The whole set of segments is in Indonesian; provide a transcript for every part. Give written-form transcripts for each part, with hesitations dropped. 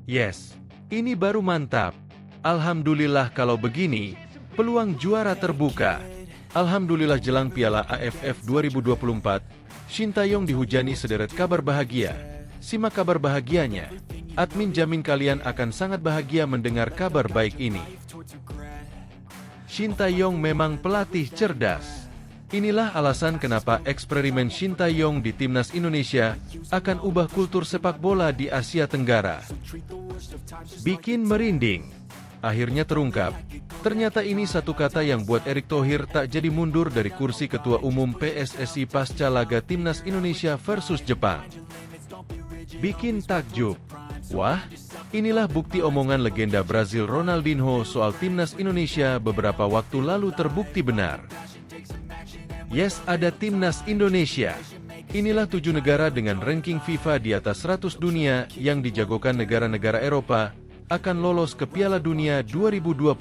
Yes, ini baru mantap. Alhamdulillah kalau begini, peluang juara terbuka. Alhamdulillah jelang Piala AFF 2024, Shin Tae-yong dihujani sederet kabar bahagia. Simak kabar bahagianya. Admin jamin kalian akan sangat bahagia mendengar kabar baik ini. Shin Tae-yong memang pelatih cerdas. Inilah alasan kenapa eksperimen Shin Tae-yong di Timnas Indonesia akan ubah kultur sepak bola di Asia Tenggara. Bikin merinding. Akhirnya terungkap, ternyata ini satu kata yang buat Erick Thohir tak jadi mundur dari kursi Ketua Umum PSSI pasca laga Timnas Indonesia versus Jepang. Bikin takjub. Wah, inilah bukti omongan legenda Brazil Ronaldinho soal Timnas Indonesia beberapa waktu lalu terbukti benar. Yes, ada Timnas Indonesia. Inilah 7 negara dengan ranking FIFA di atas 100 dunia yang dijagokan negara-negara Eropa akan lolos ke Piala Dunia 2026.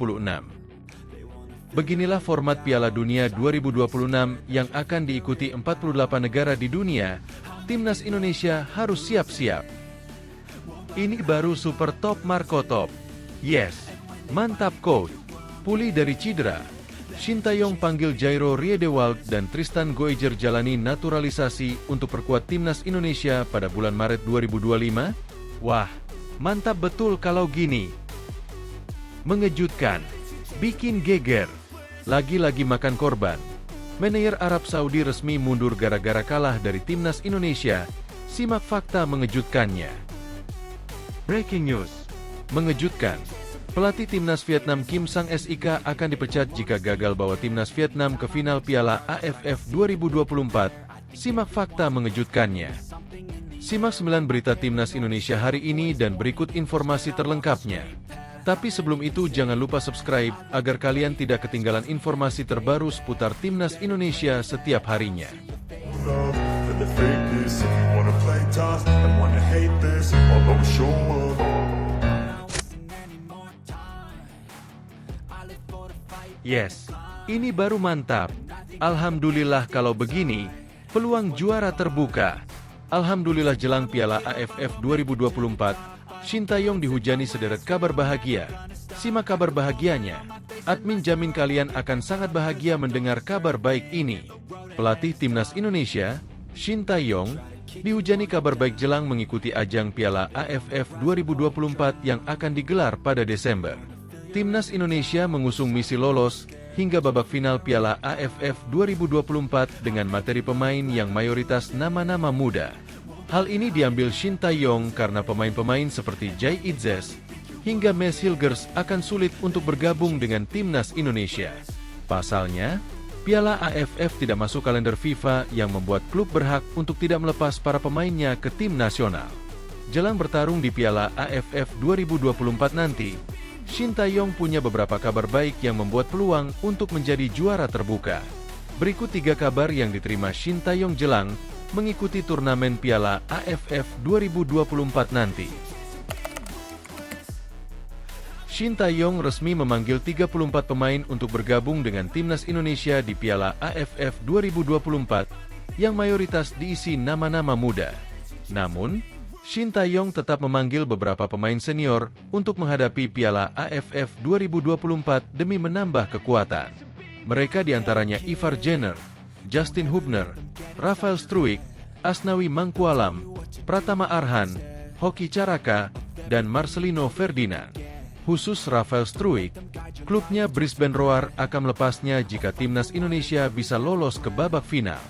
Beginilah format Piala Dunia 2026 yang akan diikuti 48 negara di dunia. Timnas Indonesia harus siap-siap. Ini baru super top Marco Top. Yes, mantap coach. Pulih dari cedera, Shin Tae-yong panggil Jairo Riedewald dan Tristan Goijer jalani naturalisasi untuk perkuat Timnas Indonesia pada bulan Maret 2025. Wah, mantap betul kalau gini. Mengejutkan, bikin geger, lagi-lagi makan korban. Manajer Arab Saudi resmi mundur gara-gara kalah dari Timnas Indonesia. Simak fakta mengejutkannya. Breaking news. Mengejutkan. Pelatih Timnas Vietnam Kim Sang-sik akan dipecat jika gagal bawa Timnas Vietnam ke final Piala AFF 2024. Simak fakta mengejutkannya. Simak 9 berita Timnas Indonesia hari ini dan berikut informasi terlengkapnya. Tapi sebelum itu jangan lupa subscribe agar kalian tidak ketinggalan informasi terbaru seputar Timnas Indonesia setiap harinya. Yes, ini baru mantap. Alhamdulillah kalau begini, peluang juara terbuka. Alhamdulillah jelang Piala AFF 2024, Shin Tae-yong dihujani sederet kabar bahagia. Simak kabar bahagianya. Admin jamin kalian akan sangat bahagia mendengar kabar baik ini. Pelatih Timnas Indonesia, Shin Tae-yong, dihujani kabar baik jelang mengikuti ajang Piala AFF 2024 yang akan digelar pada Desember. Timnas Indonesia mengusung misi lolos hingga babak final Piala AFF 2024 dengan materi pemain yang mayoritas nama-nama muda. Hal ini diambil Shin Tae-yong karena pemain-pemain seperti Jay Itzes hingga Mes Hilgers akan sulit untuk bergabung dengan Timnas Indonesia. Pasalnya, Piala AFF tidak masuk kalender FIFA yang membuat klub berhak untuk tidak melepas para pemainnya ke tim nasional. Jelang bertarung di Piala AFF 2024 nanti, Shin Tae-yong punya beberapa kabar baik yang membuat peluang untuk menjadi juara terbuka. Berikut 3 kabar yang diterima Shin Tae-yong jelang mengikuti turnamen Piala AFF 2024 nanti. Shin Tae-yong resmi memanggil 34 pemain untuk bergabung dengan Timnas Indonesia di Piala AFF 2024 yang mayoritas diisi nama-nama muda. Namun, Shin Tae-yong tetap memanggil beberapa pemain senior untuk menghadapi Piala AFF 2024 demi menambah kekuatan. Mereka diantaranya Ivar Jenner, Justin Hubner, Rafael Struijk, Asnawi Mangkualam, Pratama Arhan, Hoki Caraka, dan Marcelino Ferdinand. Khusus Rafael Struijk, klubnya Brisbane Roar akan melepasnya jika Timnas Indonesia bisa lolos ke babak final.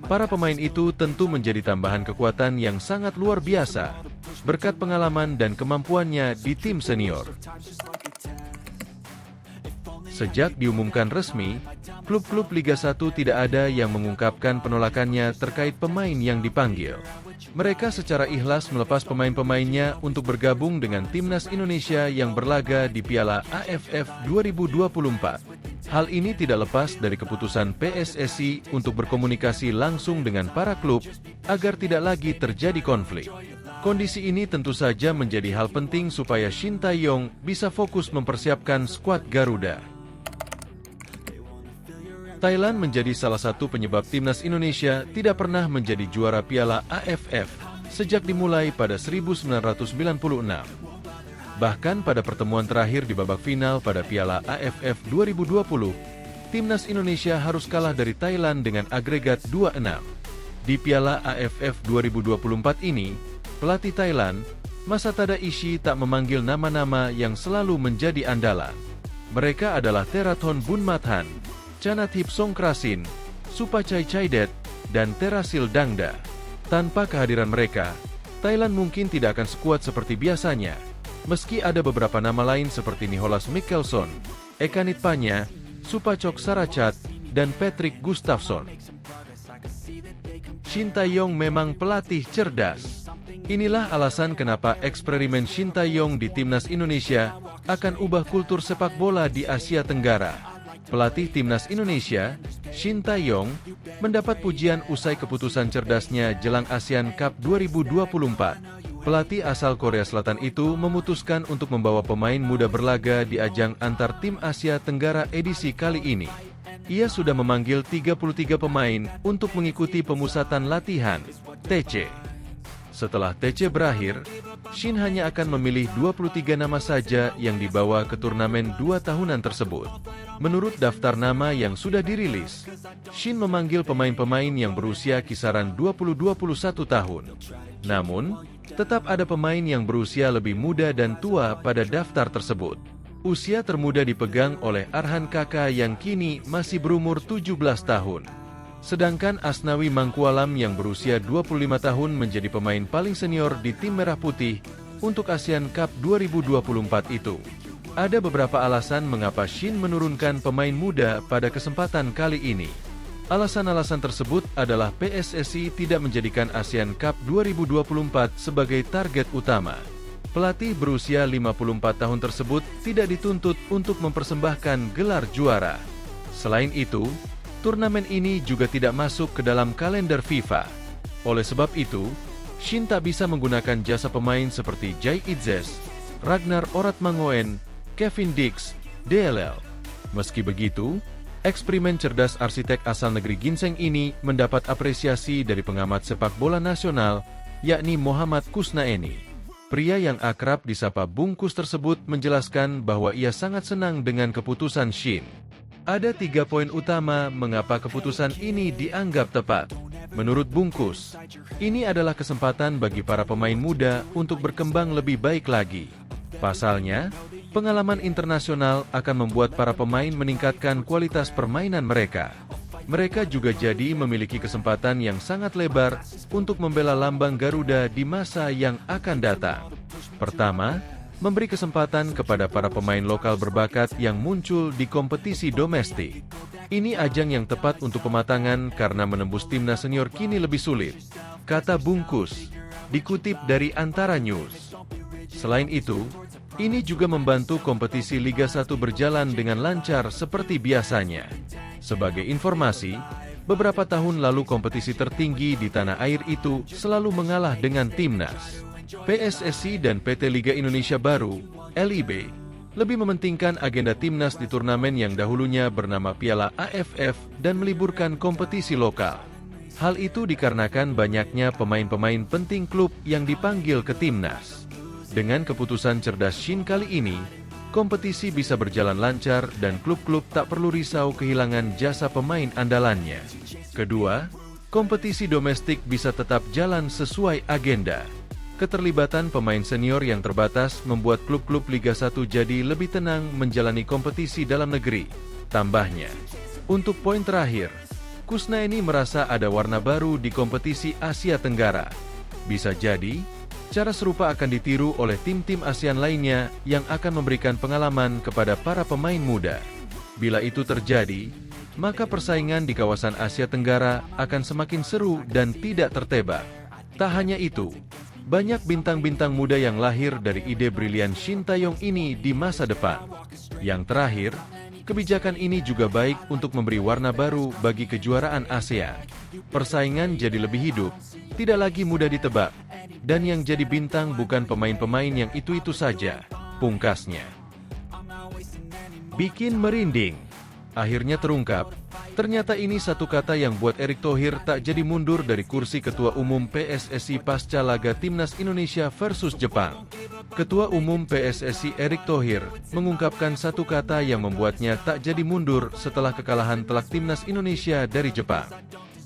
Para pemain itu tentu menjadi tambahan kekuatan yang sangat luar biasa, berkat pengalaman dan kemampuannya di tim senior. Sejak diumumkan resmi, klub-klub Liga 1 tidak ada yang mengungkapkan penolakannya terkait pemain yang dipanggil. Mereka secara ikhlas melepas pemain-pemainnya untuk bergabung dengan Timnas Indonesia yang berlaga di Piala AFF 2024. Hal ini tidak lepas dari keputusan PSSI untuk berkomunikasi langsung dengan para klub agar tidak lagi terjadi konflik. Kondisi ini tentu saja menjadi hal penting supaya Shin Tae-yong bisa fokus mempersiapkan skuad Garuda. Thailand menjadi salah satu penyebab Timnas Indonesia tidak pernah menjadi juara Piala AFF sejak dimulai pada 1996. Bahkan pada pertemuan terakhir di babak final pada Piala AFF 2020, timnas Indonesia harus kalah dari Thailand dengan agregat 2-6. Di Piala AFF 2024 ini, pelatih Thailand, Masatada Ishi tak memanggil nama-nama yang selalu menjadi andalan. Mereka adalah Terathon Bunmathan, Chanathip Songkrasin, Supachai Chaidet, dan Terasil Dangda. Tanpa kehadiran mereka, Thailand mungkin tidak akan sekuat seperti biasanya. Meski ada beberapa nama lain seperti Nicholas Mikkelson, Ekanit Panya, Supachok Saracat, dan Patrick Gustafsson. Shin Tae-yong memang pelatih cerdas. Inilah alasan kenapa eksperimen Shin Tae-yong di timnas Indonesia akan ubah kultur sepak bola di Asia Tenggara. Pelatih timnas Indonesia, Shin Tae-yong, mendapat pujian usai keputusan cerdasnya jelang ASEAN Cup 2024. Pelatih asal Korea Selatan itu memutuskan untuk membawa pemain muda berlaga di ajang antar tim Asia Tenggara edisi kali ini. Ia sudah memanggil 33 pemain untuk mengikuti pemusatan latihan, TC. Setelah TC berakhir, Shin hanya akan memilih 23 nama saja yang dibawa ke turnamen 2 tahunan tersebut. Menurut daftar nama yang sudah dirilis, Shin memanggil pemain-pemain yang berusia kisaran 20-21 tahun. Namun, tetap ada pemain yang berusia lebih muda dan tua pada daftar tersebut. Usia termuda dipegang oleh Arhan Kaka yang kini masih berumur 17 tahun. Sedangkan Asnawi Mangkualam yang berusia 25 tahun menjadi pemain paling senior di tim Merah Putih untuk ASEAN Cup 2024 itu. Ada beberapa alasan mengapa Shin menurunkan pemain muda pada kesempatan kali ini. Alasan-alasan tersebut adalah PSSI tidak menjadikan ASEAN Cup 2024 sebagai target utama. Pelatih berusia 54 tahun tersebut tidak dituntut untuk mempersembahkan gelar juara. Selain itu, turnamen ini juga tidak masuk ke dalam kalender FIFA. Oleh sebab itu, Shin tak bisa menggunakan jasa pemain seperti Jai Itzes, Ragnar Oratmangoen, Kevin Dix, DLL. Meski begitu, eksperimen cerdas arsitek asal negeri ginseng ini mendapat apresiasi dari pengamat sepak bola nasional, yakni Muhammad Kusnaeni. Pria yang akrab disapa Bungkus tersebut menjelaskan bahwa ia sangat senang dengan keputusan Shin. Ada 3 poin utama mengapa keputusan ini dianggap tepat. Menurut Bungkus, ini adalah kesempatan bagi para pemain muda untuk berkembang lebih baik lagi. Pasalnya, pengalaman internasional akan membuat para pemain meningkatkan kualitas permainan mereka. Mereka juga jadi memiliki kesempatan yang sangat lebar untuk membela lambang Garuda di masa yang akan datang. Pertama, memberi kesempatan kepada para pemain lokal berbakat yang muncul di kompetisi domestik. Ini ajang yang tepat untuk pematangan karena menembus timnas senior kini lebih sulit, kata Bungkus, dikutip dari Antara News. Selain itu, ini juga membantu kompetisi Liga 1 berjalan dengan lancar seperti biasanya. Sebagai informasi, beberapa tahun lalu kompetisi tertinggi di tanah air itu selalu mengalah dengan timnas. PSSI dan PT Liga Indonesia Baru, LIB, lebih mementingkan agenda timnas di turnamen yang dahulunya bernama Piala AFF dan meliburkan kompetisi lokal. Hal itu dikarenakan banyaknya pemain-pemain penting klub yang dipanggil ke timnas. Dengan keputusan cerdas Shin kali ini, kompetisi bisa berjalan lancar dan klub-klub tak perlu risau kehilangan jasa pemain andalannya. Kedua, kompetisi domestik bisa tetap jalan sesuai agenda. Keterlibatan pemain senior yang terbatas membuat klub-klub Liga 1 jadi lebih tenang menjalani kompetisi dalam negeri. Tambahnya, untuk poin terakhir, Kusnaeni merasa ada warna baru di kompetisi Asia Tenggara. Bisa jadi, cara serupa akan ditiru oleh tim-tim ASEAN lainnya yang akan memberikan pengalaman kepada para pemain muda. Bila itu terjadi, maka persaingan di kawasan Asia Tenggara akan semakin seru dan tidak tertebak. Tak hanya itu, banyak bintang-bintang muda yang lahir dari ide brilian Shin Tae-yong ini di masa depan. Yang terakhir, kebijakan ini juga baik untuk memberi warna baru bagi kejuaraan ASEAN. Persaingan jadi lebih hidup, tidak lagi mudah ditebak, dan yang jadi bintang bukan pemain-pemain yang itu-itu saja, pungkasnya. Bikin merinding. Akhirnya terungkap, Ternyata ini satu kata yang buat Erick Thohir tak jadi mundur dari kursi Ketua Umum PSSI pasca laga Timnas Indonesia versus Jepang. Ketua Umum PSSI Erick Thohir mengungkapkan satu kata yang membuatnya tak jadi mundur setelah kekalahan telak Timnas Indonesia dari Jepang.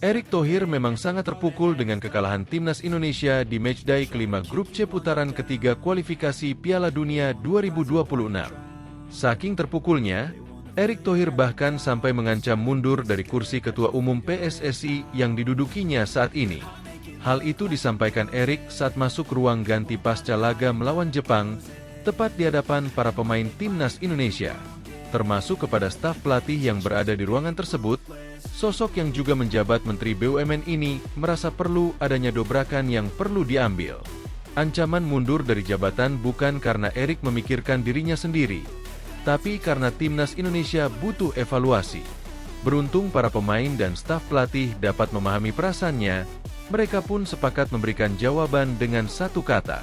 Erick Thohir memang sangat terpukul dengan kekalahan Timnas Indonesia di matchday kelima grup C putaran ketiga kualifikasi Piala Dunia 2026. Saking terpukulnya, Erick Thohir bahkan sampai mengancam mundur dari kursi Ketua Umum PSSI yang didudukinya saat ini. Hal itu disampaikan Erick saat masuk ruang ganti pasca laga melawan Jepang, tepat di hadapan para pemain Timnas Indonesia. Termasuk kepada staf pelatih yang berada di ruangan tersebut, sosok yang juga menjabat Menteri BUMN ini merasa perlu adanya dobrakan yang perlu diambil. Ancaman mundur dari jabatan bukan karena Erick memikirkan dirinya sendiri, tapi karena Timnas Indonesia butuh evaluasi. Beruntung para pemain dan staf pelatih dapat memahami perasaannya, mereka pun sepakat memberikan jawaban dengan satu kata.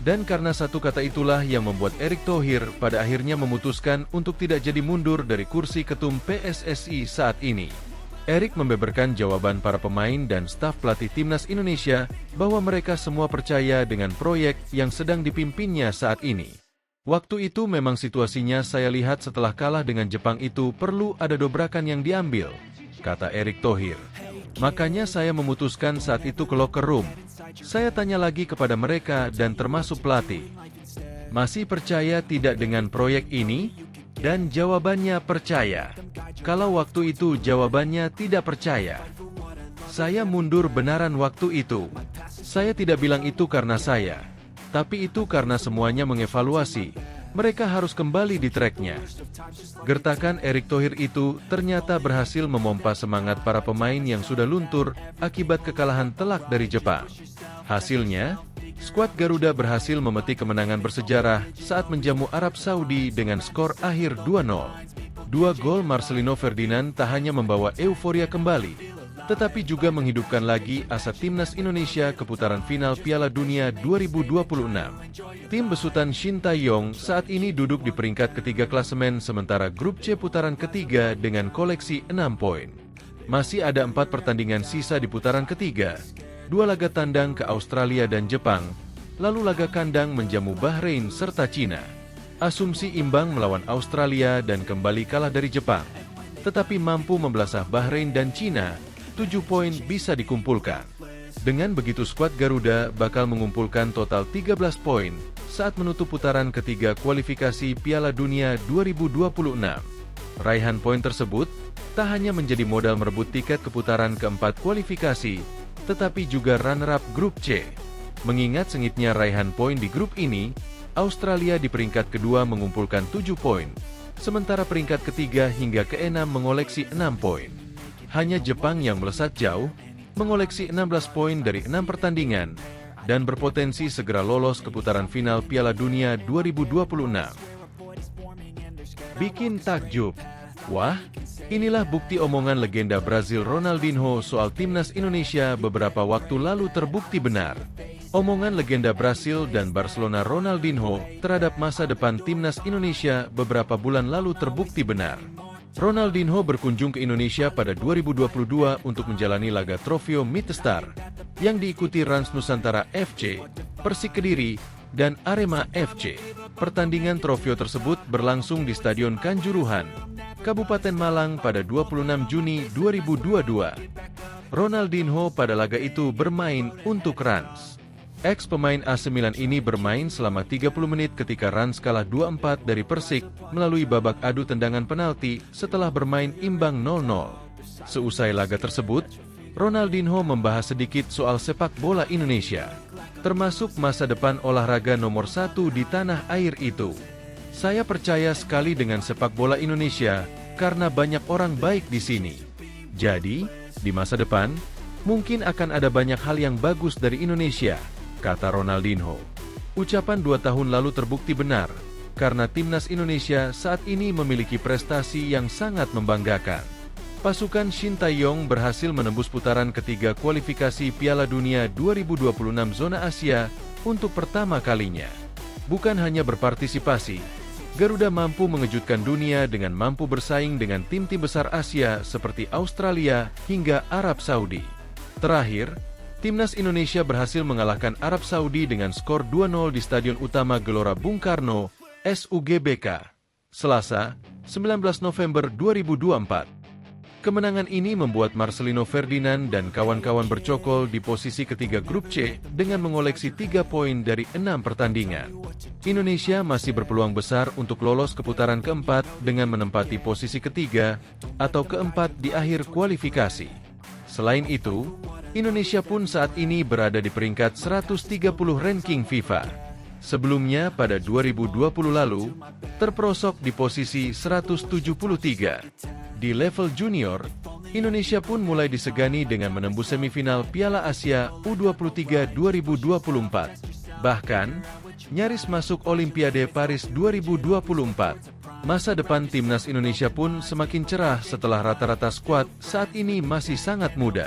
Dan karena satu kata itulah yang membuat Erick Thohir pada akhirnya memutuskan untuk tidak jadi mundur dari kursi ketum PSSI saat ini. Erick membeberkan jawaban para pemain dan staf pelatih Timnas Indonesia bahwa mereka semua percaya dengan proyek yang sedang dipimpinnya saat ini. Waktu itu memang situasinya saya lihat setelah kalah dengan Jepang itu perlu ada dobrakan yang diambil, kata Erick Thohir. Makanya saya memutuskan saat itu ke locker room. Saya tanya lagi kepada mereka dan termasuk pelatih. Masih percaya tidak dengan proyek ini? Dan jawabannya percaya. Kalau waktu itu jawabannya tidak percaya, saya mundur benaran waktu itu. Saya tidak bilang itu karena saya, tapi itu karena semuanya mengevaluasi. Mereka harus kembali di tracknya. Gertakan Erick Thohir itu ternyata berhasil memompa semangat para pemain yang sudah luntur akibat kekalahan telak dari Jepang. Hasilnya, skuad Garuda berhasil memetik kemenangan bersejarah saat menjamu Arab Saudi dengan skor akhir 2-0. Dua gol Marcelino Ferdinand tak hanya membawa euforia kembali, tetapi juga menghidupkan lagi asa Timnas Indonesia ke putaran final Piala Dunia 2026. Tim besutan Shin Tae-yong saat ini duduk di peringkat ketiga klasemen sementara grup C putaran ketiga dengan koleksi 6 poin. Masih ada 4 pertandingan sisa di putaran ketiga, 2 laga tandang ke Australia dan Jepang, lalu laga kandang menjamu Bahrain serta Cina. Asumsi imbang melawan Australia dan kembali kalah dari Jepang, tetapi mampu membelasah Bahrain dan Cina, 7 poin bisa dikumpulkan. Dengan begitu skuad Garuda bakal mengumpulkan total 13 poin saat menutup putaran ketiga kualifikasi Piala Dunia 2026. Raihan poin tersebut tak hanya menjadi modal merebut tiket ke putaran keempat kualifikasi, tetapi juga runner-up grup C. Mengingat sengitnya raihan poin di grup ini, Australia di peringkat kedua mengumpulkan 7 poin, sementara peringkat ketiga hingga ke-6 mengoleksi 6 poin. Hanya Jepang yang melesat jauh, mengoleksi 16 poin dari 6 pertandingan, dan berpotensi segera lolos ke putaran final Piala Dunia 2026. Bikin takjub. Wah, inilah bukti omongan legenda Brazil Ronaldinho soal Timnas Indonesia beberapa waktu lalu terbukti benar. Omongan legenda Brasil dan Barcelona Ronaldinho terhadap masa depan Timnas Indonesia beberapa bulan lalu terbukti benar. Ronaldinho berkunjung ke Indonesia pada 2022 untuk menjalani laga Trofeo Mitestar yang diikuti Rans Nusantara FC, Persik Kediri, dan Arema FC. Pertandingan trofeo tersebut berlangsung di Stadion Kanjuruhan, Kabupaten Malang pada 26 Juni 2022. Ronaldinho pada laga itu bermain untuk Rans. Ex-pemain AC Milan ini bermain selama 30 menit ketika Rans kalah 2-4 dari Persik melalui babak adu tendangan penalti setelah bermain imbang 0-0. Seusai laga tersebut, Ronaldinho membahas sedikit soal sepak bola Indonesia, termasuk masa depan olahraga nomor 1 di tanah air itu. Saya percaya sekali dengan sepak bola Indonesia karena banyak orang baik di sini. Jadi, di masa depan, mungkin akan ada banyak hal yang bagus dari Indonesia, kata Ronaldinho. Ucapan 2 tahun lalu terbukti benar, karena Timnas Indonesia saat ini memiliki prestasi yang sangat membanggakan. Pasukan Shin Tae-yong berhasil menembus putaran ketiga kualifikasi Piala Dunia 2026 zona Asia untuk pertama kalinya. Bukan hanya berpartisipasi, Garuda mampu mengejutkan dunia dengan mampu bersaing dengan tim-tim besar Asia seperti Australia hingga Arab Saudi. Terakhir, Timnas Indonesia berhasil mengalahkan Arab Saudi dengan skor 2-0 di Stadion Utama Gelora Bung Karno, SUGBK, Selasa, 19 November 2024. Kemenangan ini membuat Marcelino Ferdinand dan kawan-kawan bercokol di posisi ketiga grup C dengan mengoleksi 3 poin dari 6 pertandingan. Indonesia masih berpeluang besar untuk lolos ke putaran keempat dengan menempati posisi ketiga atau keempat di akhir kualifikasi. Selain itu, Indonesia pun saat ini berada di peringkat 130 ranking FIFA. Sebelumnya pada 2020 lalu, terperosok di posisi 173. Di level junior, Indonesia pun mulai disegani dengan menembus semifinal Piala Asia U23 2024. Bahkan, nyaris masuk Olimpiade Paris 2024. Masa depan Timnas Indonesia pun semakin cerah setelah rata-rata skuad saat ini masih sangat muda.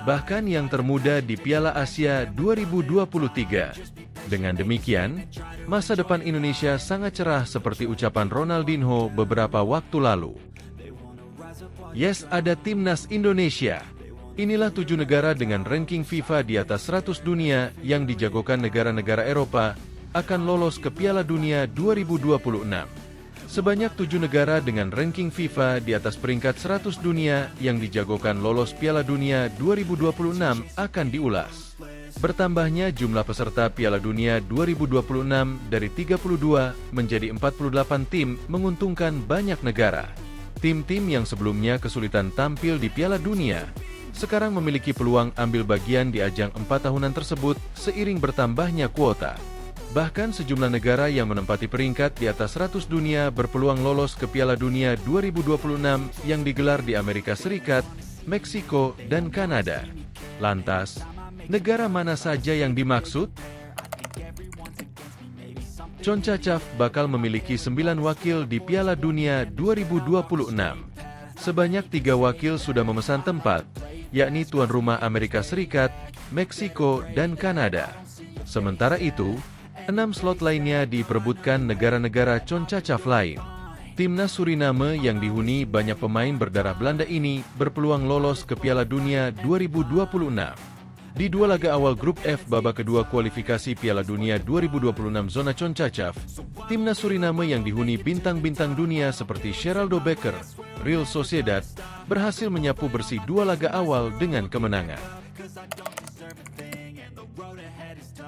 Bahkan yang termuda di Piala Asia 2023. Dengan demikian, masa depan Indonesia sangat cerah seperti ucapan Ronaldinho beberapa waktu lalu. Yes, ada Timnas Indonesia. Inilah 7 negara dengan ranking FIFA di atas 100 dunia yang dijagokan negara-negara Eropa akan lolos ke Piala Dunia 2026. Sebanyak 7 negara dengan ranking FIFA di atas peringkat 100 dunia yang dijagokan lolos Piala Dunia 2026 akan diulas. Bertambahnya jumlah peserta Piala Dunia 2026 dari 32 menjadi 48 tim menguntungkan banyak negara. Tim-tim yang sebelumnya kesulitan tampil di Piala Dunia, sekarang memiliki peluang ambil bagian di ajang 4 tahunan tersebut seiring bertambahnya kuota. Bahkan sejumlah negara yang menempati peringkat di atas 100 dunia berpeluang lolos ke Piala Dunia 2026 yang digelar di Amerika Serikat, Meksiko, dan Kanada. Lantas, negara mana saja yang dimaksud? CONCACAF bakal memiliki 9 wakil di Piala Dunia 2026. Sebanyak 3 wakil sudah memesan tempat, yakni tuan rumah Amerika Serikat, Meksiko, dan Kanada. Sementara itu, 6 slot lainnya diperebutkan negara-negara CONCACAF lain. Timnas Suriname yang dihuni banyak pemain berdarah Belanda ini berpeluang lolos ke Piala Dunia 2026. Di 2 laga awal grup F babak kedua kualifikasi Piala Dunia 2026 zona CONCACAF, Timnas Suriname yang dihuni bintang-bintang dunia seperti Sheraldo Becker, Real Sociedad, berhasil menyapu bersih 2 laga awal dengan kemenangan.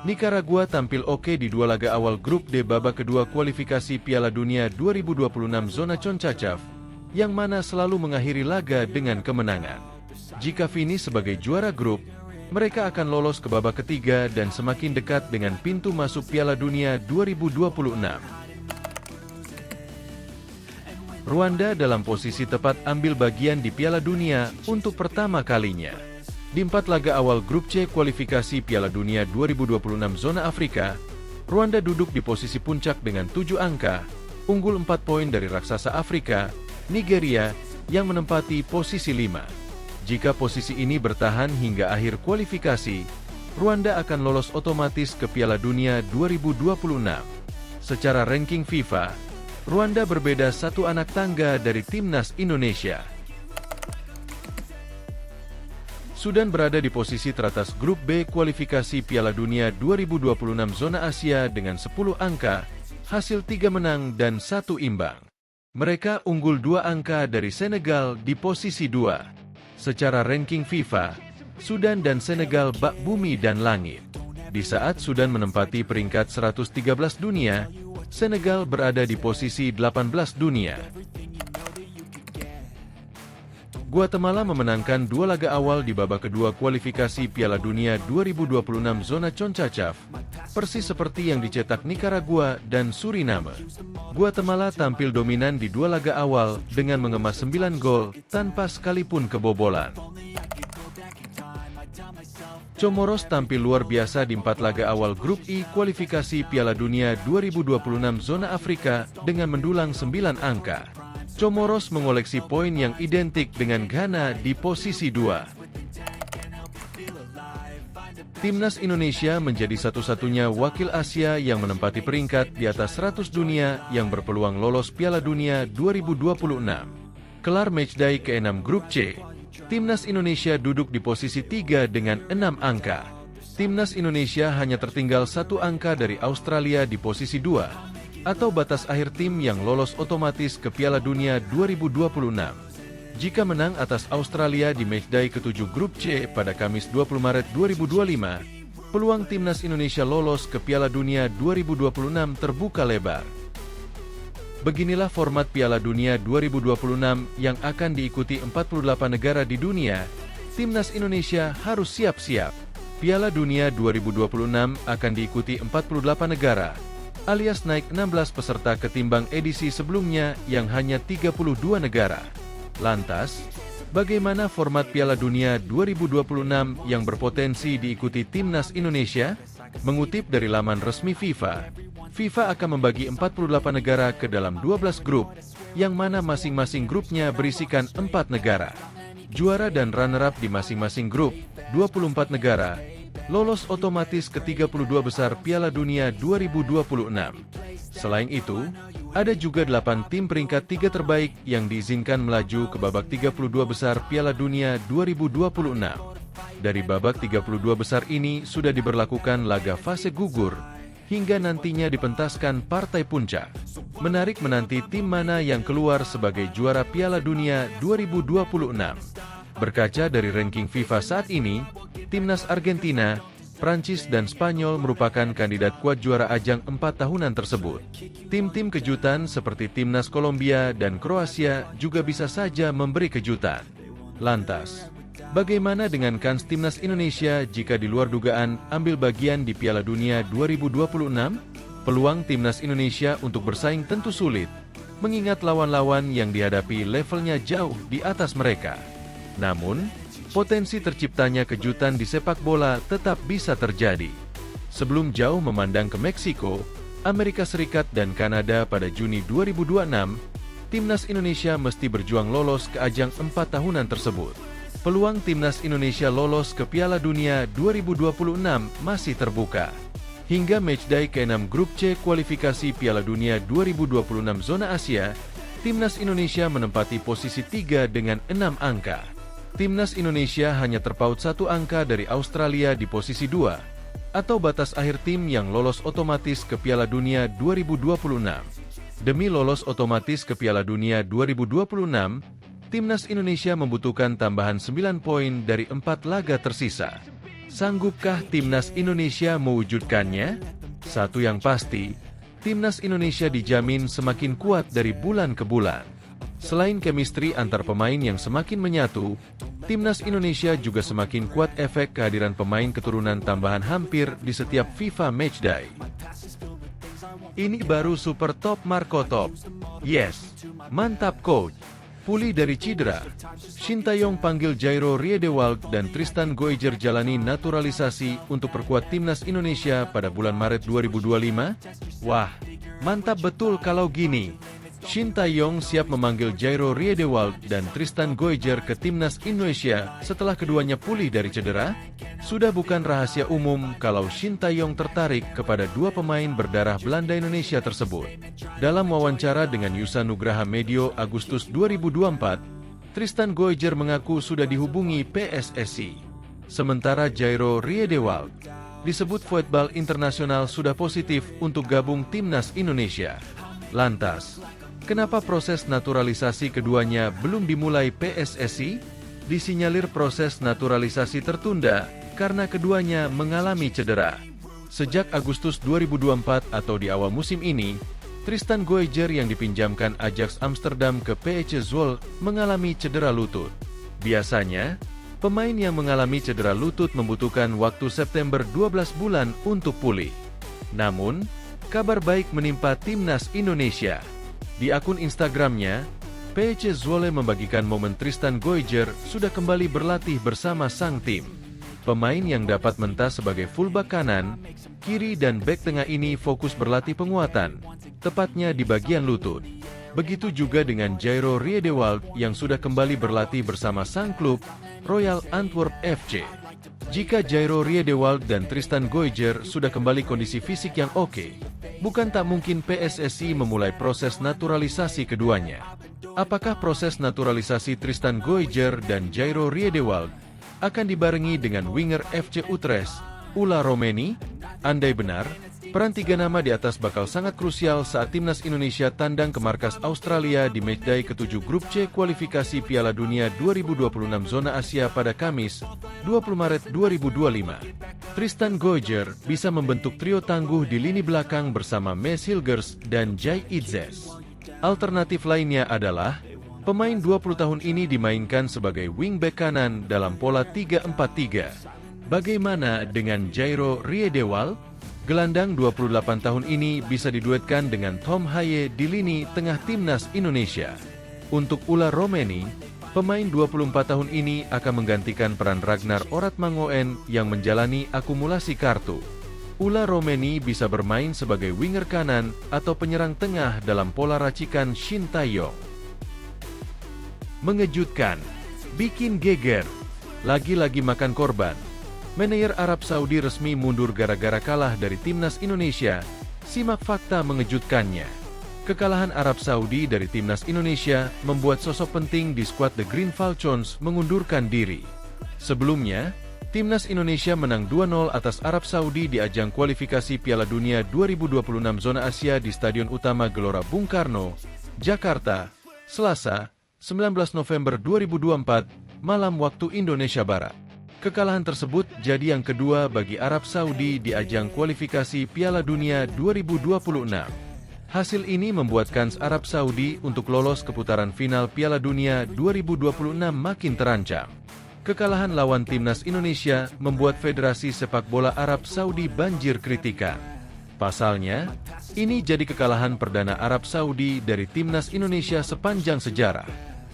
Nicaragua tampil oke di 2 laga awal grup D babak kedua kualifikasi Piala Dunia 2026 zona CONCACAF, yang mana selalu mengakhiri laga dengan kemenangan. Jika finish sebagai juara grup, mereka akan lolos ke babak ketiga dan semakin dekat dengan pintu masuk Piala Dunia 2026. Rwanda dalam posisi tepat ambil bagian di Piala Dunia untuk pertama kalinya. Di 4 laga awal grup C kualifikasi Piala Dunia 2026 zona Afrika, Rwanda duduk di posisi puncak dengan 7 angka, unggul 4 poin dari raksasa Afrika, Nigeria, yang menempati posisi 5. Jika posisi ini bertahan hingga akhir kualifikasi, Rwanda akan lolos otomatis ke Piala Dunia 2026. Secara ranking FIFA, Rwanda berbeda 1 anak tangga dari Timnas Indonesia. Sudan berada di posisi teratas grup B kualifikasi Piala Dunia 2026 zona Asia dengan 10 angka, hasil 3 menang dan 1 imbang. Mereka unggul 2 angka dari Senegal di posisi 2. Secara ranking FIFA, Sudan dan Senegal bak bumi dan langit. Di saat Sudan menempati peringkat 113 dunia, Senegal berada di posisi 18 dunia. Guatemala memenangkan 2 laga awal di babak kedua kualifikasi Piala Dunia 2026 zona CONCACAF, persis seperti yang dicetak Nicaragua dan Suriname. Guatemala tampil dominan di 2 laga awal dengan mengemas 9 gol tanpa sekalipun kebobolan. Comoros tampil luar biasa di 4 laga awal grup I kualifikasi Piala Dunia 2026 zona Afrika dengan mendulang 9 angka. Comoros mengoleksi poin yang identik dengan Ghana di posisi 2. Timnas Indonesia menjadi satu-satunya wakil Asia yang menempati peringkat di atas 100 dunia yang berpeluang lolos Piala Dunia 2026. Kelar matchday ke-6 Grup C, Timnas Indonesia duduk di posisi 3 dengan 6 angka. Timnas Indonesia hanya tertinggal 1 angka dari Australia di posisi 2, atau batas akhir tim yang lolos otomatis ke Piala Dunia 2026. Jika menang atas Australia di matchday ke-7 Grup C pada Kamis 20 Maret 2025, peluang Timnas Indonesia lolos ke Piala Dunia 2026 terbuka lebar. Beginilah format Piala Dunia 2026 yang akan diikuti 48 negara di dunia. Timnas Indonesia harus siap-siap. Piala Dunia 2026 akan diikuti 48 negara, alias naik 16 peserta ketimbang edisi sebelumnya yang hanya 32 negara. Lantas, bagaimana format Piala Dunia 2026 yang berpotensi diikuti Timnas Indonesia? Mengutip dari laman resmi FIFA, FIFA akan membagi 48 negara ke dalam 12 grup, yang mana masing-masing grupnya berisikan 4 negara. Juara dan runner-up di masing-masing grup, 24 negara, lolos otomatis ke 32 besar Piala Dunia 2026. Selain itu, ada juga 8 tim peringkat 3 terbaik yang diizinkan melaju ke babak 32 besar Piala Dunia 2026. Dari babak 32 besar ini sudah diberlakukan laga fase gugur, hingga nantinya dipentaskan partai puncak. Menarik menanti tim mana yang keluar sebagai juara Piala Dunia 2026. Berkaca dari ranking FIFA saat ini, Timnas Argentina, Prancis dan Spanyol merupakan kandidat kuat juara ajang 4 tahunan tersebut. Tim-tim kejutan seperti Timnas Kolombia dan Kroasia juga bisa saja memberi kejutan. Lantas, bagaimana dengan kans Timnas Indonesia jika di luar dugaan ambil bagian di Piala Dunia 2026? Peluang Timnas Indonesia untuk bersaing tentu sulit, mengingat lawan-lawan yang dihadapi levelnya jauh di atas mereka. Namun, potensi terciptanya kejutan di sepak bola tetap bisa terjadi. Sebelum jauh memandang ke Meksiko, Amerika Serikat dan Kanada pada Juni 2026, Timnas Indonesia mesti berjuang lolos ke ajang 4 tahunan tersebut. Peluang Timnas Indonesia lolos ke Piala Dunia 2026 masih terbuka. Hingga matchday ke-6 Grup C kualifikasi Piala Dunia 2026 zona Asia, Timnas Indonesia menempati posisi 3 dengan 6 angka. Timnas Indonesia hanya terpaut 1 angka dari Australia di posisi 2, atau batas akhir tim yang lolos otomatis ke Piala Dunia 2026. Demi lolos otomatis ke Piala Dunia 2026, Timnas Indonesia membutuhkan tambahan 9 poin dari 4 laga tersisa. Sanggupkah Timnas Indonesia mewujudkannya? Satu yang pasti, Timnas Indonesia dijamin semakin kuat dari bulan ke bulan. Selain chemistry antar pemain yang semakin menyatu, Timnas Indonesia juga semakin kuat efek kehadiran pemain keturunan tambahan hampir di setiap FIFA Matchday. Ini baru super top Marco Top. Yes, mantap coach. Pulih dari cedera, Shin Tae-yong panggil Jairo Riedewald dan Tristan Goijer jalani naturalisasi untuk perkuat Timnas Indonesia pada bulan Maret 2025? Wah, mantap betul kalau gini. Shin Tae-yong siap memanggil Jairo Riedewald dan Tristan Goijer ke Timnas Indonesia setelah keduanya pulih dari cedera. Sudah bukan rahasia umum kalau Shin Tae-yong tertarik kepada 2 pemain berdarah Belanda Indonesia tersebut. Dalam wawancara dengan Yusa Nugraha Medio Agustus 2024, Tristan Goijer mengaku sudah dihubungi PSSI. Sementara Jairo Riedewald disebut Voetbal Internasional sudah positif untuk gabung Timnas Indonesia. Lantas, kenapa proses naturalisasi keduanya belum dimulai PSSI? Disinyalir proses naturalisasi tertunda karena keduanya mengalami cedera. Sejak Agustus 2024 atau di awal musim ini, Tristan Goijer yang dipinjamkan Ajax Amsterdam ke PEC Zwolle mengalami cedera lutut. Biasanya, pemain yang mengalami cedera lutut membutuhkan waktu September 12 bulan untuk pulih. Namun, kabar baik menimpa Timnas Indonesia. Di akun Instagramnya, PEC Zwolle membagikan momen Tristan Goijer sudah kembali berlatih bersama sang tim. Pemain yang dapat mentas sebagai fullback kanan, kiri dan bek tengah ini fokus berlatih penguatan, tepatnya di bagian lutut. Begitu juga dengan Jairo Riedewald yang sudah kembali berlatih bersama sang klub, Royal Antwerp FC. Jika Jairo Riedewald dan Tristan Goijer sudah kembali kondisi fisik yang oke, bukan tak mungkin PSSI memulai proses naturalisasi keduanya. Apakah proses naturalisasi Tristan Goijer dan Jairo Riedewald akan dibarengi dengan winger FC Utrecht, Ula Romeni? Andai benar, peran tiga nama di atas bakal sangat krusial saat timnas Indonesia tandang ke markas Australia di matchday ke-7 Grup C kualifikasi Piala Dunia 2026 zona Asia pada Kamis, 20 Maret 2025. Tristan Goijer bisa membentuk trio tangguh di lini belakang bersama Mes Hilgers dan Jai Itzes. Alternatif lainnya adalah pemain 20 tahun ini dimainkan sebagai wingback kanan dalam pola 3-4-3. Bagaimana dengan Jairo Riedewald? Gelandang 28 tahun ini bisa diduetkan dengan Tom Haye di lini tengah timnas Indonesia. Untuk Ula Romeni, pemain 24 tahun ini akan menggantikan peran Ragnar Oratmangoen yang menjalani akumulasi kartu. Ula Romeni bisa bermain sebagai winger kanan atau penyerang tengah dalam pola racikan Shin Tae-yong. Mengejutkan, bikin geger, lagi-lagi makan korban. Manajer Arab Saudi resmi mundur gara-gara kalah dari timnas Indonesia. Simak fakta mengejutkannya. Kekalahan Arab Saudi dari timnas Indonesia membuat sosok penting di skuad The Green Falcons mengundurkan diri. Sebelumnya, timnas Indonesia menang 2-0 atas Arab Saudi di ajang kualifikasi Piala Dunia 2026 zona Asia di Stadion Utama Gelora Bung Karno, Jakarta, Selasa, 19 November 2024, malam waktu Indonesia Barat. Kekalahan tersebut jadi yang kedua bagi Arab Saudi di ajang kualifikasi Piala Dunia 2026. Hasil ini membuat kans Arab Saudi untuk lolos ke putaran final Piala Dunia 2026 makin terancam. Kekalahan lawan timnas Indonesia membuat Federasi Sepak Bola Arab Saudi banjir kritikan. Pasalnya, ini jadi kekalahan perdana Arab Saudi dari timnas Indonesia sepanjang sejarah.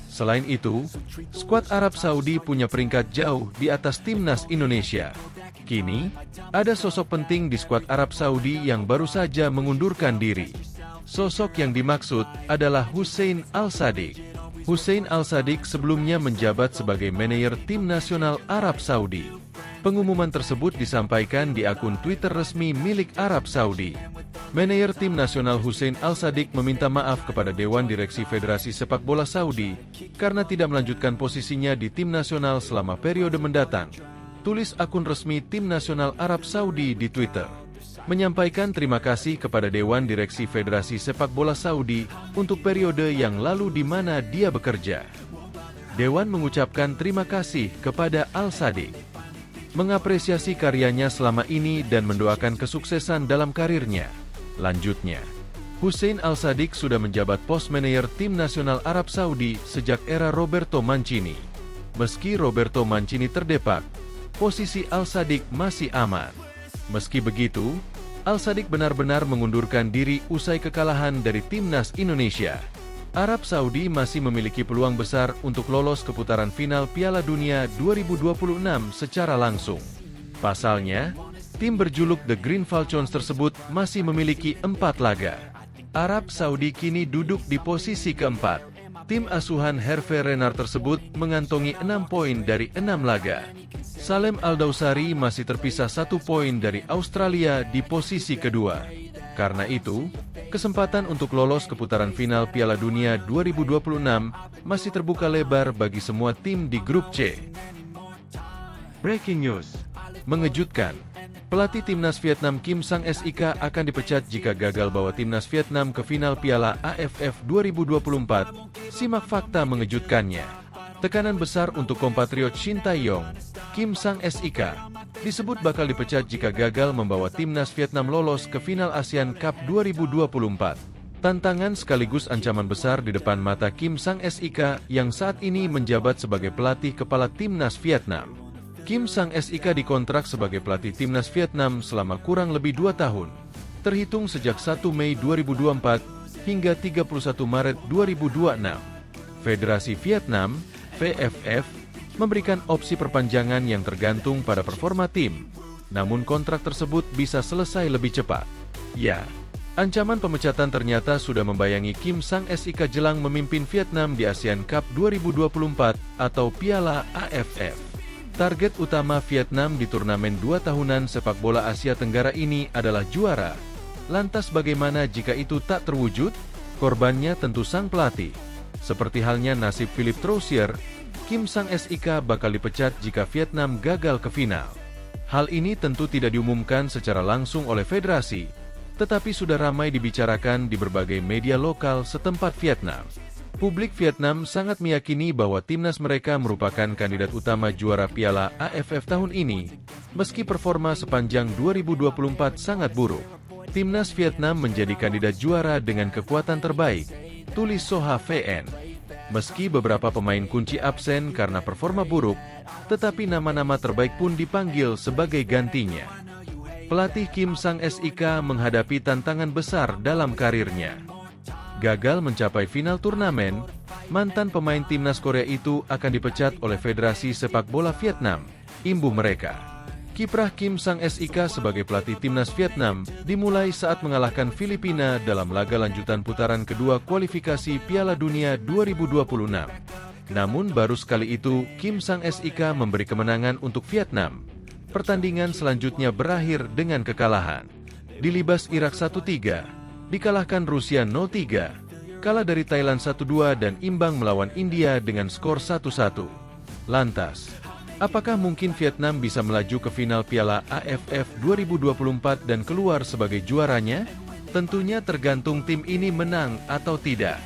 Selain itu, skuad Arab Saudi punya peringkat jauh di atas timnas Indonesia. Kini, ada sosok penting di skuad Arab Saudi yang baru saja mengundurkan diri. Sosok yang dimaksud adalah Hussein Al-Sadiq. Hussein Al-Sadiq sebelumnya menjabat sebagai manajer tim nasional Arab Saudi. Pengumuman tersebut disampaikan di akun Twitter resmi milik Arab Saudi. Manajer tim nasional Hussein Al-Sadiq meminta maaf kepada Dewan Direksi Federasi Sepak Bola Saudi karena tidak melanjutkan posisinya di tim nasional selama periode mendatang. Tulis akun resmi tim nasional Arab Saudi di Twitter. Menyampaikan terima kasih kepada Dewan Direksi Federasi Sepak Bola Saudi untuk periode yang lalu di mana dia bekerja. Dewan mengucapkan terima kasih kepada Al-Sadiq, mengapresiasi karyanya selama ini dan mendoakan kesuksesan dalam karirnya. Lanjutnya, Hussein Al-Sadiq sudah menjabat pos manajer tim nasional Arab Saudi sejak era Roberto Mancini. Meski Roberto Mancini terdepak, posisi Al-Sadiq masih aman. Meski begitu, Al-Sadiq benar-benar mengundurkan diri usai kekalahan dari timnas Indonesia. Arab Saudi masih memiliki peluang besar untuk lolos ke putaran final Piala Dunia 2026 secara langsung. Pasalnya, tim berjuluk The Green Falcons tersebut masih memiliki 4 laga. Arab Saudi kini duduk di posisi keempat. Tim asuhan Hervé Renard tersebut mengantongi 6 poin dari 6 laga. Salem Al-Dawsari masih terpisah 1 poin dari Australia di posisi kedua. Karena itu, kesempatan untuk lolos ke putaran final Piala Dunia 2026 masih terbuka lebar bagi semua tim di Grup C. Breaking news. Mengejutkan. Pelatih timnas Vietnam Kim Sang-sik akan dipecat jika gagal bawa timnas Vietnam ke final Piala AFF 2024. Simak fakta mengejutkannya. Tekanan besar untuk kompatriot Shin Tae-yong, Kim Sang-sik, disebut bakal dipecat jika gagal membawa timnas Vietnam lolos ke final ASEAN Cup 2024. Tantangan sekaligus ancaman besar di depan mata Kim Sang-sik yang saat ini menjabat sebagai pelatih kepala timnas Vietnam. Kim Sang-sik dikontrak sebagai pelatih timnas Vietnam selama kurang lebih 2 tahun, terhitung sejak 1 Mei 2024 hingga 31 Maret 2026. Federasi Vietnam, VFF, memberikan opsi perpanjangan yang tergantung pada performa tim, namun kontrak tersebut bisa selesai lebih cepat. Ya, ancaman pemecatan ternyata sudah membayangi Kim Sang-sik jelang memimpin Vietnam di ASEAN Cup 2024 atau Piala AFF. Target utama Vietnam di turnamen 2 tahunan sepak bola Asia Tenggara ini adalah juara. Lantas bagaimana jika itu tak terwujud? Korbannya tentu sang pelatih. Seperti halnya nasib Philippe Troussier, Kim Sang-sik bakal dipecat jika Vietnam gagal ke final. Hal ini tentu tidak diumumkan secara langsung oleh federasi, tetapi sudah ramai dibicarakan di berbagai media lokal setempat Vietnam. Publik Vietnam sangat meyakini bahwa timnas mereka merupakan kandidat utama juara Piala AFF tahun ini, meski performa sepanjang 2024 sangat buruk. Timnas Vietnam menjadi kandidat juara dengan kekuatan terbaik, tulis Soha VN. Meski beberapa pemain kunci absen karena performa buruk, tetapi nama-nama terbaik pun dipanggil sebagai gantinya. Pelatih Kim Sang-sik menghadapi tantangan besar dalam karirnya. Gagal mencapai final turnamen, mantan pemain timnas Korea itu akan dipecat oleh Federasi Sepak Bola Vietnam, imbuh mereka. Kiprah Kim Sang-sik sebagai pelatih timnas Vietnam dimulai saat mengalahkan Filipina dalam laga lanjutan putaran kedua kualifikasi Piala Dunia 2026. Namun baru sekali itu Kim Sang-sik memberi kemenangan untuk Vietnam. Pertandingan selanjutnya berakhir dengan kekalahan. Dilibas Irak 1-3. Dikalahkan Rusia 0-3, kalah dari Thailand 1-2 dan imbang melawan India dengan skor 1-1. Lantas, apakah mungkin Vietnam bisa melaju ke final Piala AFF 2024 dan keluar sebagai juaranya? Tentunya tergantung tim ini menang atau tidak.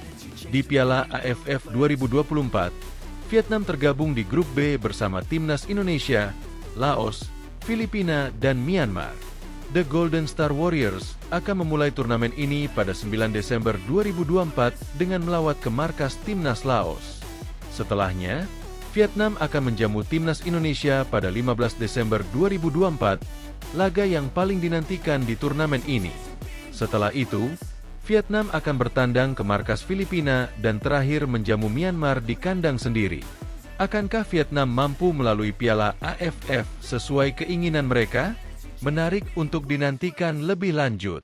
Di Piala AFF 2024, Vietnam tergabung di grup B bersama timnas Indonesia, Laos, Filipina, dan Myanmar. The Golden Star Warriors akan memulai turnamen ini pada 9 Desember 2024 dengan melawat ke markas timnas Laos. Setelahnya, Vietnam akan menjamu timnas Indonesia pada 15 Desember 2024, laga yang paling dinantikan di turnamen ini. Setelah itu, Vietnam akan bertandang ke markas Filipina dan terakhir menjamu Myanmar di kandang sendiri. Akankah Vietnam mampu melalui Piala AFF sesuai keinginan mereka? Menarik untuk dinantikan lebih lanjut.